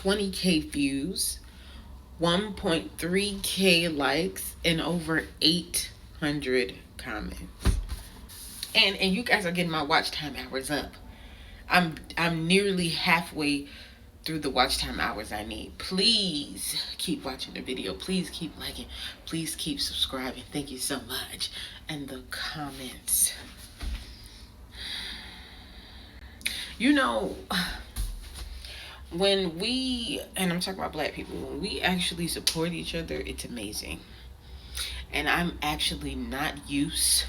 20K views, 1.3K likes, and over 800 comments. And you guys are getting my watch time hours up. I'm nearly halfway through the watch time hours I need. Please keep watching the video. Please keep liking. Please keep subscribing. Thank you so much. And the comments. You know, when we, and I'm talking about black people, when we actually support each other, it's amazing. And I'm not used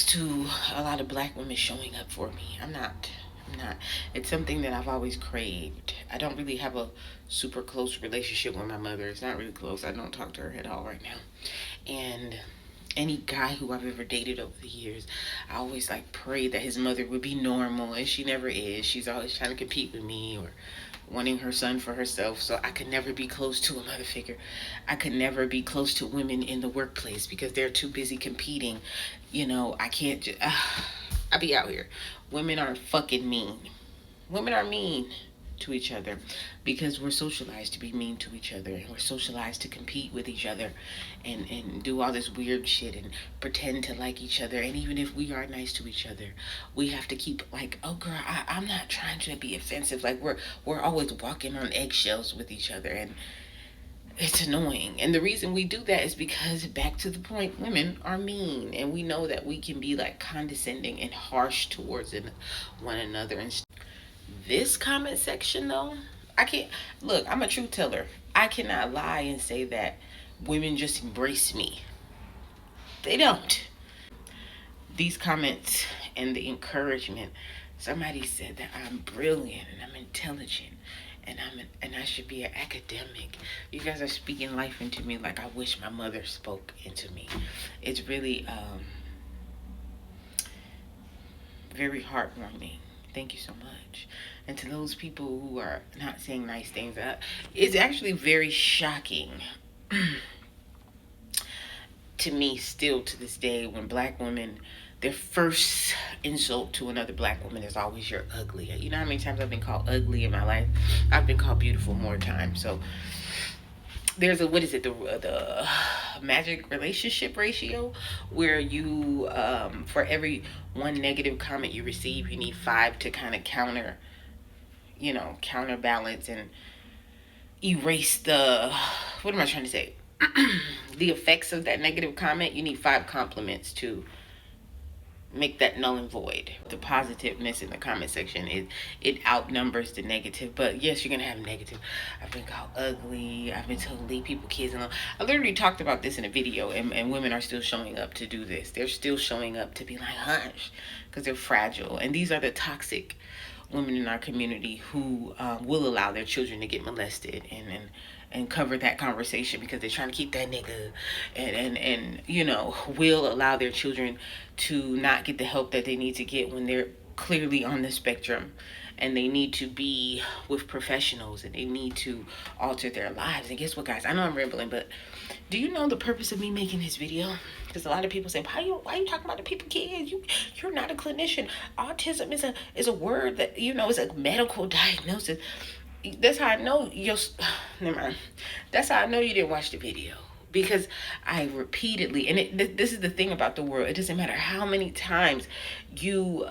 to a lot of black women showing up for me. I'm not. It's something that I've always craved. I don't really have a super close relationship with my mother. It's not really close. I don't talk to her at all right now. And any guy who I've ever dated over the years, I always like pray that his mother would be normal, and she never is. She's always trying to compete with me or wanting her son for herself. So I could never be close to a mother figure. I could never be close to women in the workplace because they're too busy competing. I can't I be out here. Women are fucking mean. Women are mean to each other because we're socialized to be mean to each other, and we're socialized to compete with each other and do all this weird shit and pretend to like each other. And even if we are nice to each other, we have to keep like, oh girl, I'm not trying to be offensive. Like we're always walking on eggshells with each other, and it's annoying. And the reason we do that is because, back to the point, women are mean, and we know that we can be like condescending and harsh towards one another. And this comment section, though, I can't look. I'm a truth teller. I cannot lie and say that women just embrace me. They don't. These comments and the encouragement. Somebody said that I'm brilliant and I'm intelligent and I should be an academic. You guys are speaking life into me like I wish my mother spoke into me. It's really very heartwarming. Thank you so much. And to those people who are not saying nice things, it's actually very shocking to me still to this day when black women, their first insult to another black woman is always "you're ugly." You know how many times I've been called ugly in my life? I've been called beautiful more times. So there's the magic relationship ratio where you for every one negative comment you receive, you need 5 to kind of counterbalance and erase what am I trying to say? The effects of that negative comment. You need 5 compliments to make that null and void. The positiveness in the comment section, it outnumbers the negative. But yes, you're gonna have negative. I've been called ugly. I've been told to leave people kids alone. I literally talked about this in a video, and women are still showing up to do this. They're still showing up to be like, hush, because they're fragile. And these are the toxic women in our community who will allow their children to get molested and cover that conversation because they're trying to keep that nigga, and will allow their children to not get the help that they need to get when they're clearly on the spectrum, and they need to be with professionals, and they need to alter their lives. And guess what, guys? I know I'm rambling, but do you know the purpose of me making this video? Because a lot of people say, why are you talking about the people kids? You're not a clinician. Autism is a word that is a medical diagnosis. That's how I know never mind. That's how I know you didn't watch the video, because I repeatedly, and this is the thing about the world. It doesn't matter how many times you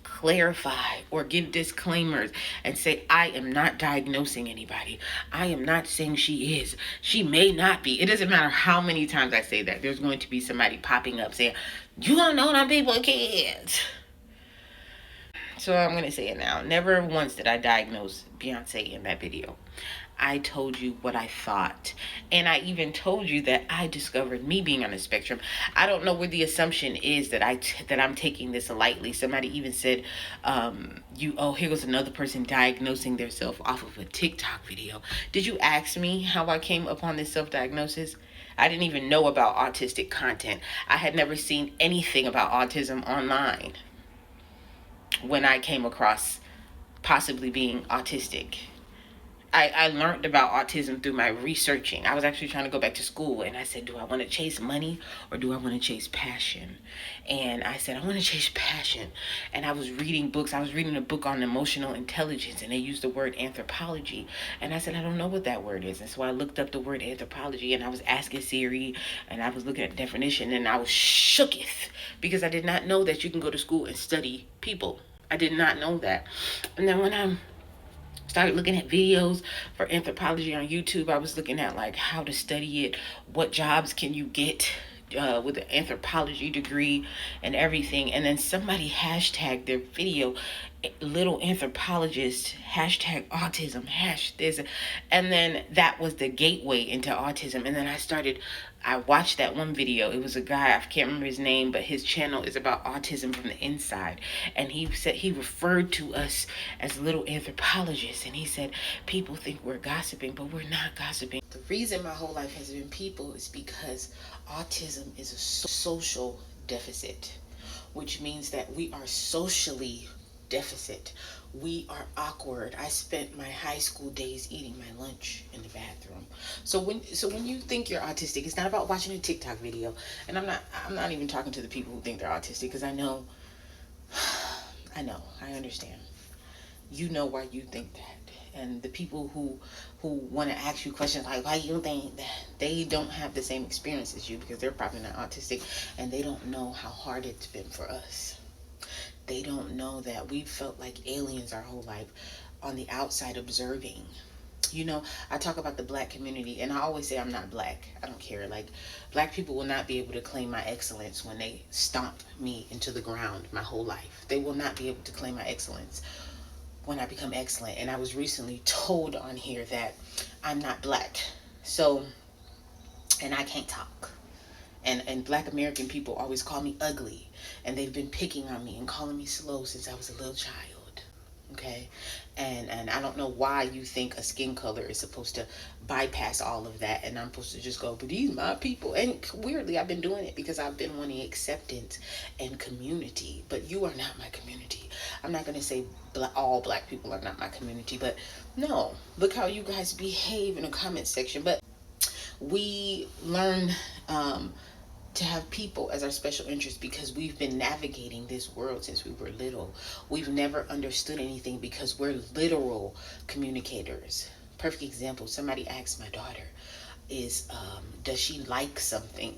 clarify or give disclaimers and say, I am not diagnosing anybody. I am not saying she is. She may not be. It doesn't matter how many times I say that. There's going to be somebody popping up saying, you don't know them people kids. So I'm going to say it now. Never once did I diagnose Beyonce in that video. I told you what I thought. And I even told you that I discovered me being on the spectrum. I don't know where the assumption is that I'm taking this lightly. Somebody even said, here goes another person diagnosing themselves off of a TikTok video. Did you ask me how I came upon this self-diagnosis? I didn't even know about autistic content. I had never seen anything about autism online when I came across possibly being autistic. I learned about autism through my researching. I was actually trying to go back to school, and I said, do I want to chase money or do I want to chase passion? And I said, I want to chase passion. And I was reading books. I was reading a book on emotional intelligence, and they used the word anthropology. And I said, I don't know what that word is. And so I looked up the word anthropology, and I was asking Siri, and I was looking at the definition, and I was shooketh because I did not know that you can go to school and study people. I did not know that. And then when I started looking at videos for anthropology on YouTube, I was looking at like how to study it, what jobs can you get with an anthropology degree and everything. And then somebody hashtagged their video, little anthropologist, hashtag autism, hash this. And then that was the gateway into autism. And then I watched that one video. It was a guy, I can't remember his name, but his channel is about autism from the inside. And he said, he referred to us as little anthropologists. And he said, people think we're gossiping, but we're not gossiping. The reason my whole life has been people is because autism is a social deficit, which means that we are socially deficit. We are awkward. I spent my high school days eating my lunch in the bathroom. So when you think you're autistic, it's not about watching a TikTok video. And I'm not even talking to the people who think they're autistic, because I know, I understand. You know why you think that. And the people who want to ask you questions like, why you think that, they don't have the same experience as you, because they're probably not autistic, and they don't know how hard it's been for us. They don't know that we've felt like aliens our whole life on the outside observing. You know, I talk about the black community, and I always say I'm not black. I don't care. Like, black people will not be able to claim my excellence when they stomp me into the ground my whole life. They will not be able to claim my excellence when I become excellent. And I was recently told on here that I'm not black. So, and I can't talk. And black American people always call me ugly. And they've been picking on me and calling me slow since I was a little child. Okay? And I don't know why you think a skin color is supposed to bypass all of that, and I'm supposed to just go, but these my people. And weirdly, I've been doing it because I've been wanting acceptance and community. But you are not my community. I'm not going to say all black people are not my community, but no. Look how you guys behave in the comment section. But we learn to have people as our special interest because we've been navigating this world since we were little. We've never understood anything because we're literal communicators. Perfect example, somebody asked my daughter, does she like something?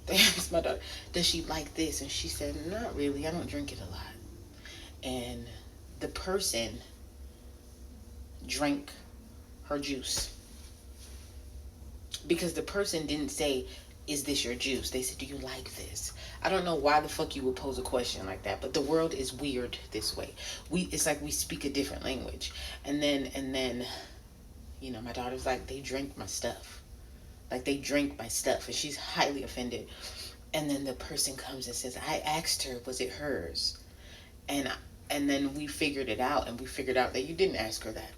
They asked my daughter, does she like this? And she said, not really, I don't drink it a lot. And the person drank her juice. Because the person didn't say, is this your juice? They said, do you like this? I don't know why the fuck you would pose a question like that, but the world is weird this way. It's like we speak a different language. And then, you know, my daughter's like, they drank my stuff. Like, they drank my stuff. And she's highly offended. And then the person comes and says, I asked her, was it hers? And then we figured it out, and we figured out that you didn't ask her that.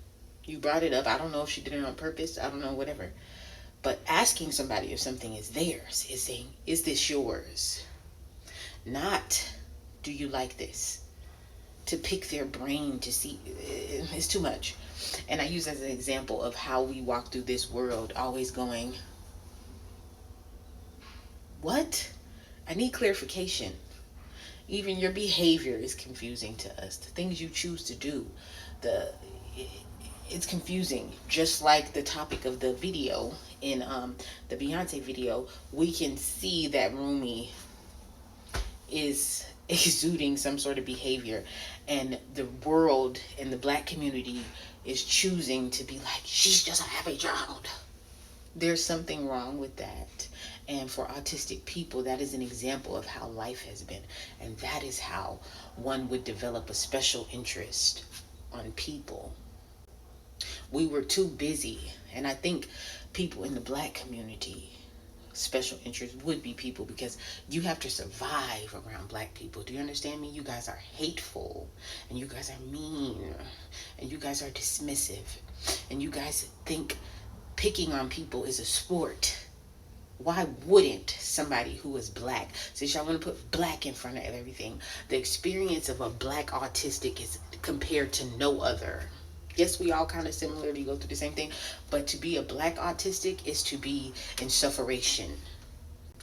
You brought it up. I don't know if she did it on purpose. I don't know, whatever. But asking somebody if something is theirs is saying, is this yours? Not, do you like this? To pick their brain to see, it's too much. And I use as an example of how we walk through this world, always going, what? I need clarification. Even your behavior is confusing to us. The things you choose to do, it's confusing. Just like the topic of the video in the Beyonce video, we can see that Rumi is exuding some sort of behavior, and the world and the black community is choosing to be like, she's just a happy child. There's something wrong with that. And for autistic people, that is an example of how life has been. And that is how one would develop a special interest on people. We were too busy. And I think people in the black community, special interest would be people, because you have to survive around black people. Do you understand me? You guys are hateful, and you guys are mean, and you guys are dismissive, and you guys think picking on people is a sport. Why wouldn't somebody who is black, since y'all want to put black in front of everything, the experience of a black autistic is compared to no other. Yes, we all kind of similarly go through the same thing, but to be a black autistic is to be in sufferation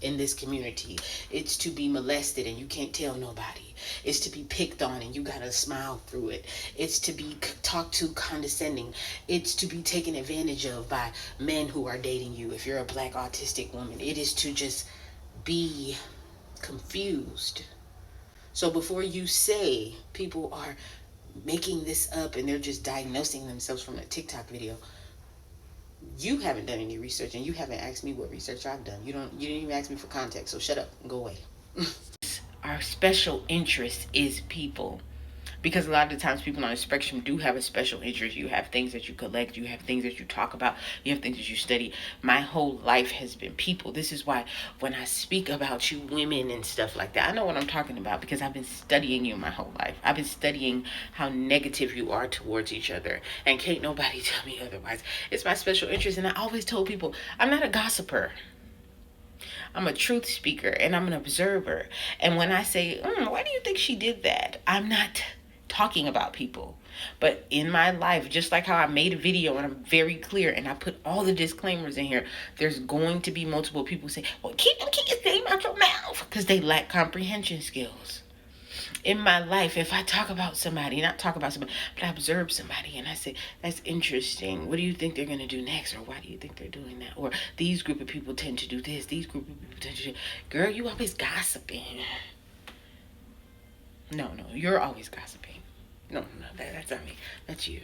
in this community. It's to be molested and you can't tell nobody. It's to be picked on and you gotta smile through it. It's to be talked to condescending. It's to be taken advantage of by men who are dating you. If you're a black autistic woman, it is to just be confused. So before you say people are making this up and they're just diagnosing themselves from a TikTok video, you haven't done any research and you haven't asked me what research I've done. You didn't even ask me for context, so shut up and go away. Our special interest is people. Because a lot of the times people on the spectrum do have a special interest. You have things that you collect, you have things that you talk about, you have things that you study. My whole life has been people. This is why when I speak about you women and stuff like that, I know what I'm talking about because I've been studying you my whole life. I've been studying how negative you are towards each other. And can't nobody tell me otherwise. It's my special interest. And I always told people, I'm not a gossiper. I'm a truth speaker and I'm an observer. And when I say, why do you think she did that? I'm not talking about people. But in my life, just like how I made a video and I'm very clear and I put all the disclaimers in here, there's going to be multiple people say, well, keep them kids' name out your mouth because they lack comprehension skills. In my life, if I talk about somebody, not talk about somebody, but I observe somebody and I say, that's interesting. What do you think they're going to do next? Or why do you think they're doing that? Or these group of people tend to do this. These group of people tend to do, girl, you always gossiping. No, you're always gossiping. No, that's not me. That's you.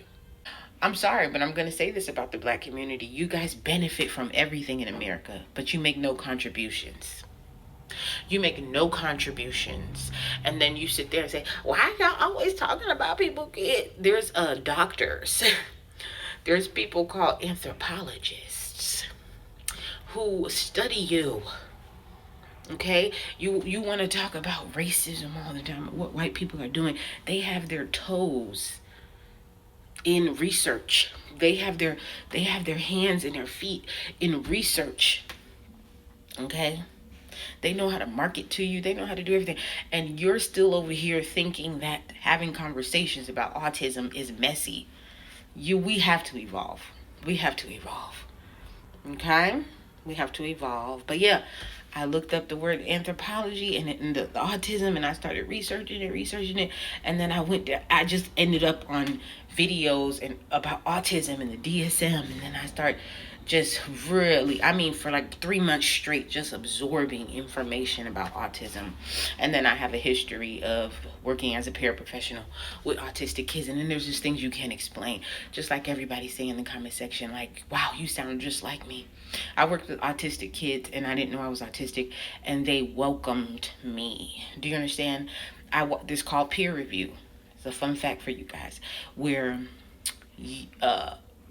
I'm sorry, but I'm going to say this about the black community. You guys benefit from everything in America, but you make no contributions. You make no contributions. And then you sit there and say, why y'all always talking about people? There's doctors. There's people called anthropologists who study you. Okay, you want to talk about racism all the time, what white people are doing. They have their toes in research. They have their hands and their feet in research. Okay, they know how to market to you. They know how to do everything. And you're still over here thinking that having conversations about autism is messy. We have to evolve. We have to evolve. Okay, we have to evolve. But yeah, I looked up the word anthropology and the autism, and I started researching it, and then I just ended up on videos and about autism and the DSM, and then I start just really, for like 3 months straight, just absorbing information about autism. And then I have a history of working as a paraprofessional with autistic kids, and then there's just things you can't explain, just like everybody say in the comment section, like, wow, you sound just like me. I worked with autistic kids and I didn't know I was autistic, and they welcomed me. Do you understand? This is called peer review. It's a fun fact for you guys, where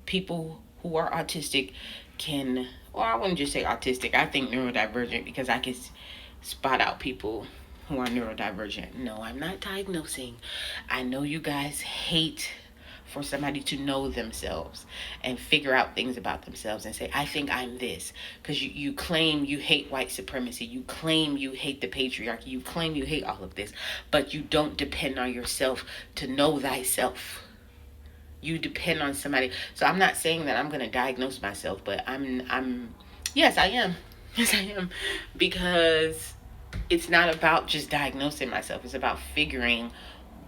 people who are autistic can, or I wouldn't just say autistic, I think neurodivergent, because I can spot out people who are neurodivergent. No, I'm not diagnosing. I know you guys hate for somebody to know themselves and figure out things about themselves and say, I think I'm this, because you claim you hate white supremacy, you claim you hate the patriarchy, you claim you hate all of this, but you don't depend on yourself to know thyself. You depend on somebody. So I'm not saying that I'm going to diagnose myself, but yes, I am. Yes, I am. Because it's not about just diagnosing myself. It's about figuring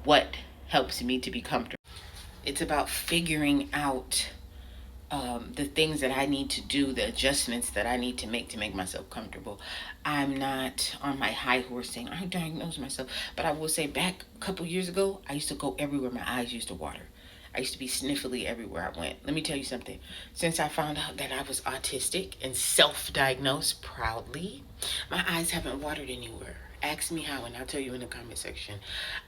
what helps me to be comfortable. It's about figuring out the things that I need to do, the adjustments that I need to make myself comfortable. I'm not on my high horse saying I diagnosed myself, but I will say back a couple years ago, I used to go everywhere. My eyes used to water. I used to be sniffly everywhere I went. Let me tell you something. Since I found out that I was autistic and self-diagnosed proudly, my eyes haven't watered anywhere. Ask me how, and I'll tell you in the comment section.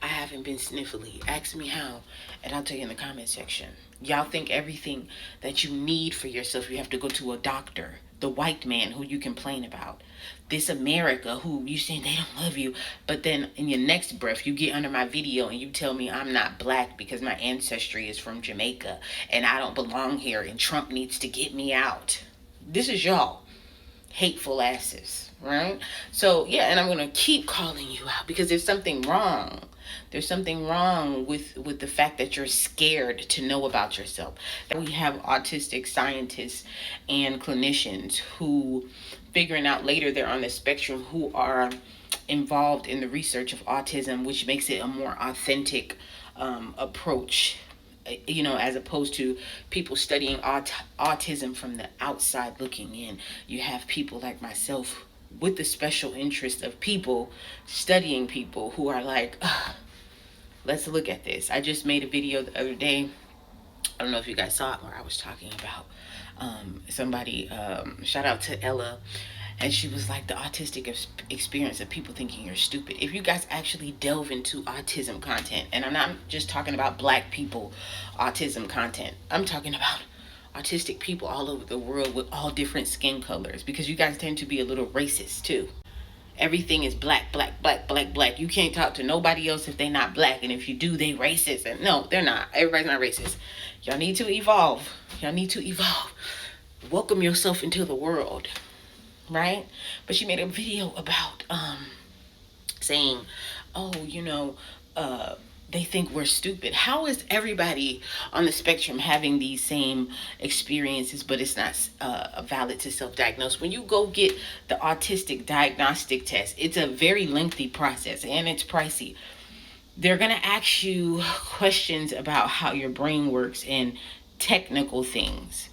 I haven't been sniffly. Ask me how, and I'll tell you in the comment section. Y'all think everything that you need for yourself, you have to go to a doctor. The white man who you complain about. This America who you say they don't love you. But then in your next breath, you get under my video and you tell me I'm not black because my ancestry is from Jamaica. And I don't belong here and Trump needs to get me out. This is y'all. Hateful asses. Right? So yeah, and I'm going to keep calling you out because there's something wrong. There's something wrong with the fact that you're scared to know about yourself. We have autistic scientists and clinicians who, figuring out later they're on the spectrum, who are involved in the research of autism, which makes it a more authentic approach, as opposed to people studying autism from the outside looking in. You have people like myself with the special interest of people studying people who are like, let's look at this. I just made a video the other day. I don't know if you guys saw it, where I was talking about somebody, shout out to Ella, and she was like, the autistic experience of people thinking you're stupid. If you guys actually delve into autism content, and I'm not just talking about black people autism content, I'm talking about autistic people all over the world with all different skin colors, because you guys tend to be a little racist too. Everything is black, black, black, black, black. You can't talk to nobody else if they not black, and if you do, they racist. And no, they're not. Everybody's not racist. Y'all need to evolve. Y'all need to evolve. Welcome yourself into the world, right? But she made a video about saying, oh, they think we're stupid. How is everybody on the spectrum having these same experiences, but it's not valid to self-diagnose? When you go get the autistic diagnostic test, it's a very lengthy process and it's pricey. They're going to ask you questions about how your brain works and technical things.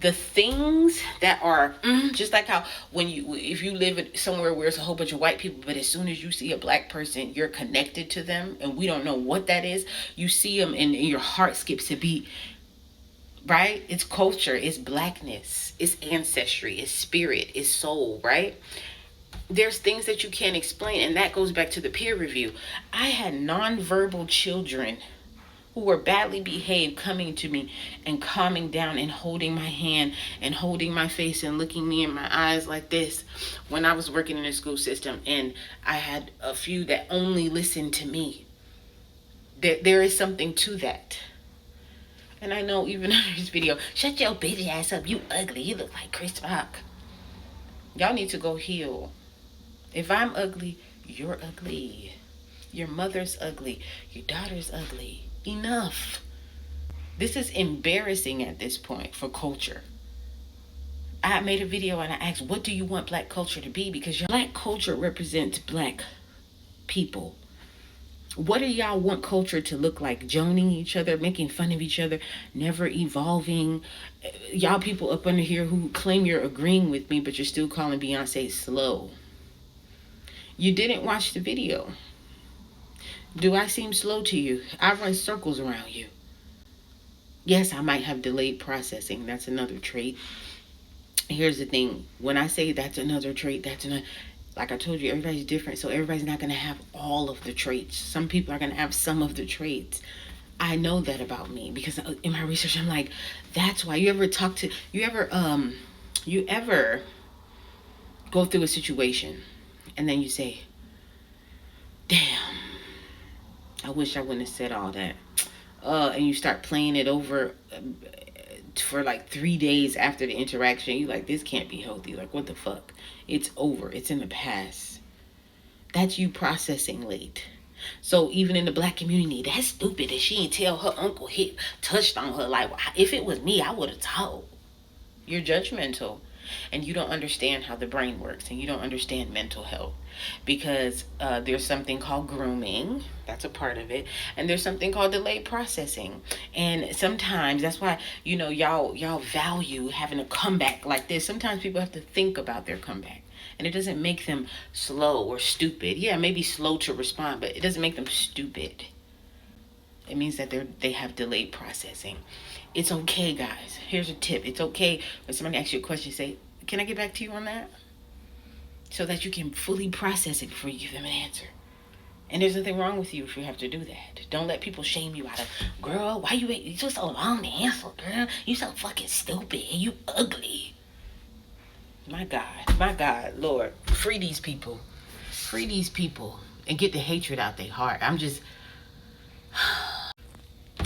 The things that are just like how if you live somewhere where it's a whole bunch of white people, but as soon as you see a black person, you're connected to them, and we don't know what that is. You see them and your heart skips a beat, right? It's culture, it's blackness, it's ancestry, it's spirit, it's soul, right? There's things that you can't explain, and that goes back to the peer review. I had nonverbal children who were badly behaved coming to me and calming down and holding my hand and holding my face and looking me in my eyes like this when I was working in the school system. And I had a few that only listened to me. There is something to that. And I know even in this video, shut your baby ass up, you ugly, you look like Chris Rock. Y'all need to go heal. If I'm ugly, you're ugly. Your mother's ugly. Your daughter's ugly. Enough. This is embarrassing at this point for culture. I made a video and I asked, what do you want black culture to be? Because your black culture represents black people. What do y'all want culture to look like? Joning each other, making fun of each other, never evolving. Y'all people up under here who claim you're agreeing with me, but you're still calling Beyonce slow. You didn't watch the video. Do I seem slow to you? I run circles around you. Yes, I might have delayed processing. That's another trait. Here's the thing. When I say that's another trait, like I told you, everybody's different. So everybody's not going to have all of the traits. Some people are going to have some of the traits. I know that about me because in my research, I'm like, that's why. You ever go through a situation and then you say, damn, I wish I wouldn't have said all that. And you start playing it over for like 3 days after the interaction. You like, this can't be healthy. Like, what the fuck? It's over. It's in the past. That's you processing late. So even in the black community, that's stupid that she ain't tell her uncle touched on her. Like, if it was me, I would have told. You're judgmental. And you don't understand how the brain works, and you don't understand mental health, because there's something called grooming. That's a part of it. And there's something called delayed processing. And sometimes that's why, y'all value having a comeback like this. Sometimes people have to think about their comeback. And it doesn't make them slow or stupid. Yeah, maybe slow to respond, but it doesn't make them stupid. It means that they have delayed processing. It's okay, guys. Here's a tip. It's okay when somebody asks you a question, say, can I get back to you on that? So that you can fully process it before you give them an answer. And there's nothing wrong with you if you have to do that. Don't let people shame you out of, girl, why you so long to answer, girl? You so fucking stupid and you ugly. My God, Lord, free these people. Free these people and get the hatred out their heart.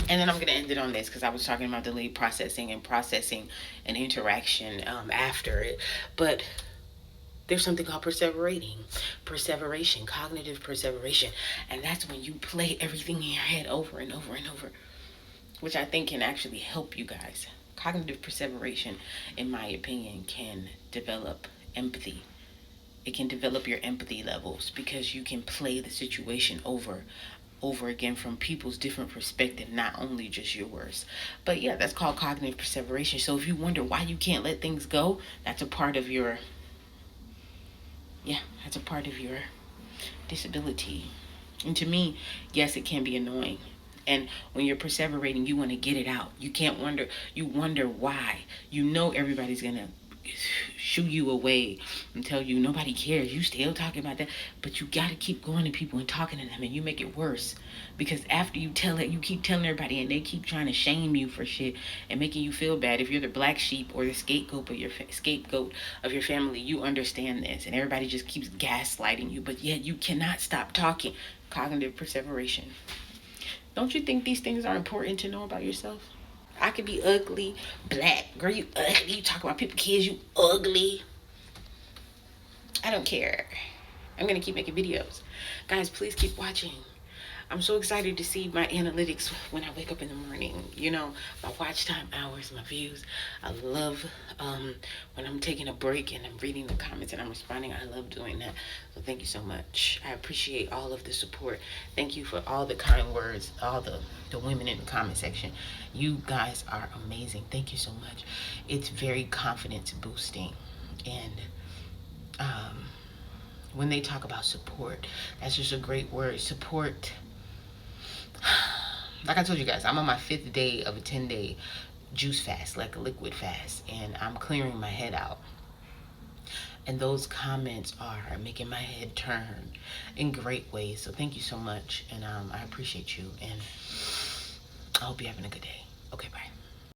And then I'm going to end it on this because I was talking about delayed processing and processing an interaction after it. But There's something called perseveration, cognitive perseveration. And that's when you play everything in your head over and over and over, which I think can actually help you guys. Cognitive perseveration, in my opinion, can develop empathy. It can develop your empathy levels because you can play the situation over again from people's different perspective, not only just yours. But yeah, that's called cognitive perseveration. So if you wonder why you can't let things go, that's a part of your, yeah, that's a part of your disability. And to me, yes, it can be annoying. And when you're perseverating, you want to get it out. You can't wonder, you wonder why. You know everybody's going to shoo you away and tell you nobody cares. You still talking about that. But you got to keep going to people and talking to them, and you make it worse. Because after you tell it, you keep telling everybody, and they keep trying to shame you for shit and making you feel bad. If you're the black sheep or the scapegoat of your family, you understand this, and everybody just keeps gaslighting you. But yet you cannot stop talking. Cognitive perseveration. Don't you think these things are important to know about yourself? I could be ugly, black, girl, you ugly. You talk about people, kids, you ugly. I don't care. I'm gonna keep making videos. Guys, please keep watching. I'm so excited to see my analytics when I wake up in the morning. You know, my watch time hours, my views. I love when I'm taking a break and I'm reading the comments and I'm responding. I love doing that. So thank you so much. I appreciate all of the support. Thank you for all the kind words, all the women in the comment section. You guys are amazing. Thank you so much. It's very confidence boosting. And when they talk about support, that's just a great word. Support. Like I told you guys, I'm on my 5th day of a 10-day juice fast, like a liquid fast, and I'm clearing my head out. And those comments are making my head turn in great ways. So thank you so much, and I appreciate you, and I hope you're having a good day. Okay, bye.